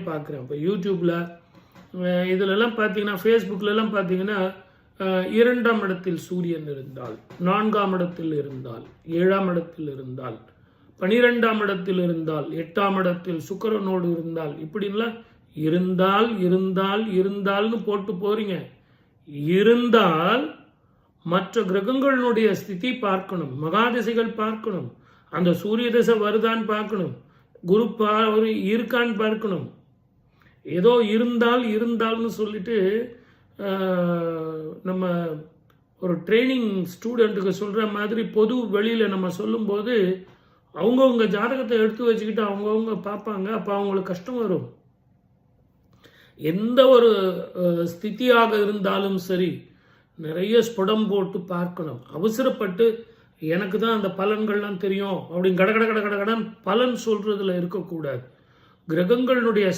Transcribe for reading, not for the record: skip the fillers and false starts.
பார்க்குறேன். இப்போ யூடியூப்பில் இதிலெல்லாம் பார்த்தீங்கன்னா, ஃபேஸ்புக்கிலலாம் பார்த்தீங்கன்னா, 2ஆம் இடத்தில் சூரியன் இருந்தால், 4ஆம் இடத்தில் இருந்தால், 7ஆம் இடத்தில் இருந்தால், 12ஆம் இடத்தில் இருந்தால், 8ஆம் இடத்தில் சுக்கிரனோடு இருந்தால், இப்படின்லாம் இருந்தால்னு போட்டு போறீங்க. இருந்தால் மற்ற கிரகங்களுடைய ஸ்திதி பார்க்கணும், மகாதிசைகள் பார்க்கணும், அந்த சூரிய திசை வருதான்னு பார்க்கணும், குரு இருக்கான்னு பார்க்கணும். ஏதோ இருந்தால்னு சொல்லிட்டு நம்ம ஒரு ட்ரைனிங் ஸ்டூடெண்ட்டுக்கு சொல்கிற மாதிரி பொது வெளியில் நம்ம சொல்லும்போது அவங்கவுங்க ஜாதகத்தை எடுத்து வச்சுக்கிட்டு அவங்கவுங்க பார்ப்பாங்க. அப்போ அவங்களுக்கு கஷ்டம் வரும். எந்த ஒரு ஸ்திதியாக இருந்தாலும் சரி, நிறைய ஸ்புடம் போட்டு பார்க்கணும். அவசரப்பட்டு எனக்கு தான் அந்த பலன்கள்லாம் தெரியும் அப்படின்னு கடகடன் பலன் சொல்றதுல இருக்கக்கூடாது. கிரகங்களுடைய